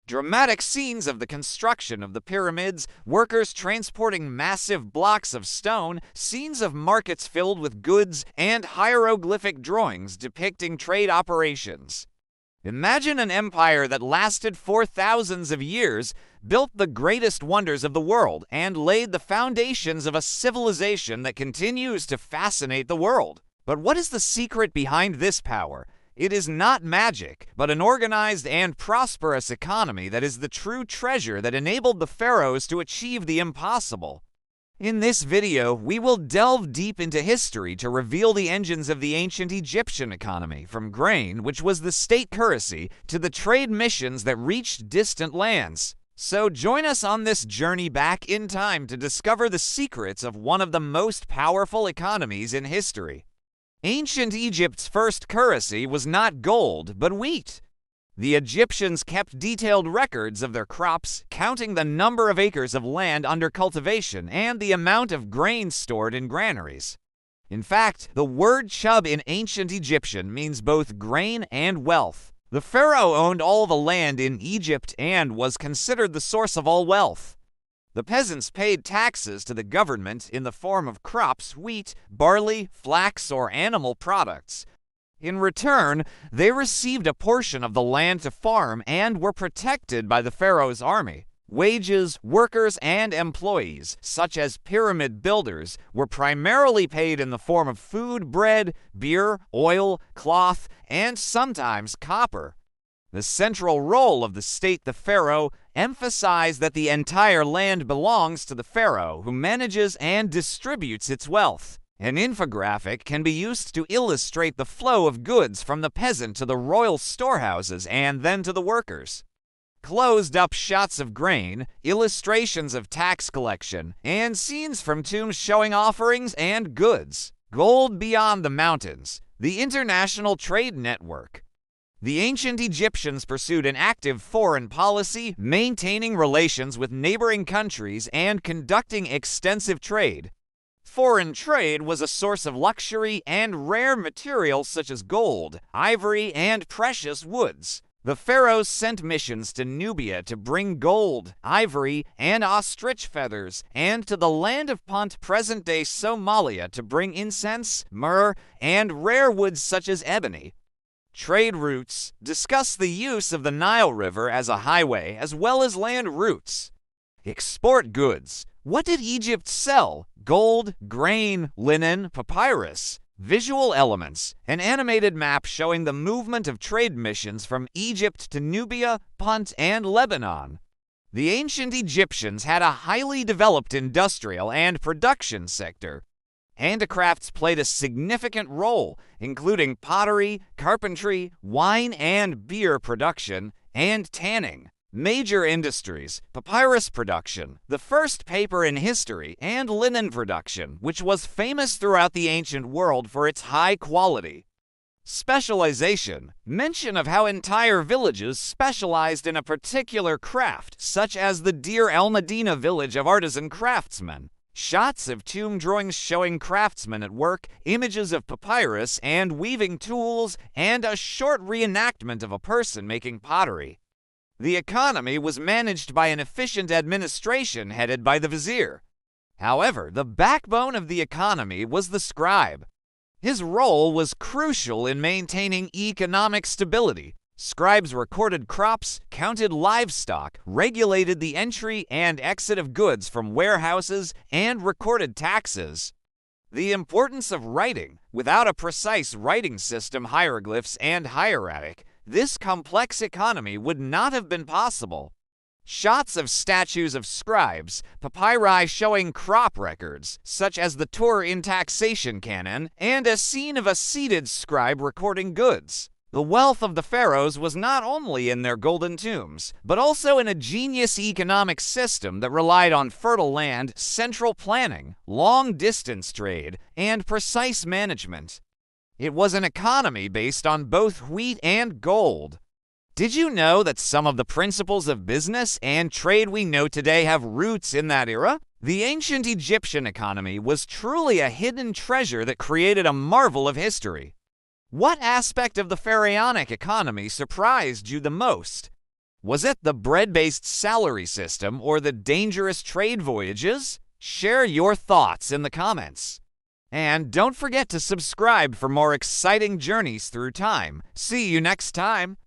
Dramatic scenes of the construction of the pyramids, workers transporting massive blocks of stone, scenes of markets filled with goods, and hieroglyphic drawings depicting trade operations. Imagine an empire that lasted for thousands of years, built the greatest wonders of the world, and laid the foundations of a civilization that continues to fascinate the world. But what is the secret behind this power? It is not magic, but an organized and prosperous economy that is the true treasure that enabled the pharaohs to achieve the impossible. In this video, we will delve deep into history to reveal the engines of the ancient Egyptian economy, from grain, which was the state currency, to the trade missions that reached distant lands. So join us on this journey back in time to discover the secrets of one of the most powerful economies in history. Ancient Egypt's first currency was not gold, but wheat. The Egyptians kept detailed records of their crops, counting the number of acres of land under cultivation and the amount of grain stored in granaries. In fact, the word chub in ancient Egyptian means both grain and wealth. The pharaoh owned all the land in Egypt and was considered the source of all wealth. The peasants paid taxes to the government in the form of crops, wheat, barley, flax, or animal products. In return, they received a portion of the land to farm and were protected by the pharaoh's army. Wages, workers, and employees, such as pyramid builders, were primarily paid in the form of food, bread, beer, oil, cloth, and sometimes copper. The central role of the state, the pharaoh, emphasized that the entire land belongs to the pharaoh, who manages and distributes its wealth. An infographic can be used to illustrate the flow of goods from the peasant to the royal storehouses and then to the workers. Closed-up shots of grain, illustrations of tax collection, and scenes from tombs showing offerings and goods. Gold beyond the mountains, the international trade network. The ancient Egyptians pursued an active foreign policy, maintaining relations with neighboring countries and conducting extensive trade. Foreign trade was a source of luxury and rare materials such as gold, ivory, and precious woods. The pharaohs sent missions to Nubia to bring gold, ivory, and ostrich feathers, and to the land of Punt, present-day Somalia, to bring incense, myrrh, and rare woods such as ebony. Trade routes discuss the use of the Nile River as a highway as well as land routes. Export goods. What did Egypt sell? Gold, grain, linen, papyrus. Visual elements. An animated map showing the movement of trade missions from Egypt to Nubia, Punt, and Lebanon. The ancient Egyptians had a highly developed industrial and production sector. Handicrafts played a significant role, including pottery, carpentry, wine and beer production, and tanning. Major industries: papyrus production, the first paper in history, and linen production, which was famous throughout the ancient world for its high quality. Specialization: mention of how entire villages specialized in a particular craft, such as the Deir el-Medina village of artisan craftsmen. Shots of tomb drawings showing craftsmen at work, images of papyrus and weaving tools, and a short reenactment of a person making pottery. The economy was managed by an efficient administration headed by the vizier. However, the backbone of the economy was the scribe. His role was crucial in maintaining economic stability. Scribes recorded crops, counted livestock, regulated the entry and exit of goods from warehouses, and recorded taxes. The importance of writing. Without a precise writing system, hieroglyphs, and hieratic, this complex economy would not have been possible. Shots of statues of scribes, papyri showing crop records, such as the Tur in taxation canon, and a scene of a seated scribe recording goods. The wealth of the pharaohs was not only in their golden tombs, but also in a genius economic system that relied on fertile land, central planning, long-distance trade, and precise management. It was an economy based on both wheat and gold. Did you know that some of the principles of business and trade we know today have roots in that era? The ancient Egyptian economy was truly a hidden treasure that created a marvel of history. What aspect of the pharaonic economy surprised you the most? Was it the bread-based salary system or the dangerous trade voyages? Share your thoughts in the comments. And don't forget to subscribe for more exciting journeys through time. See you next time.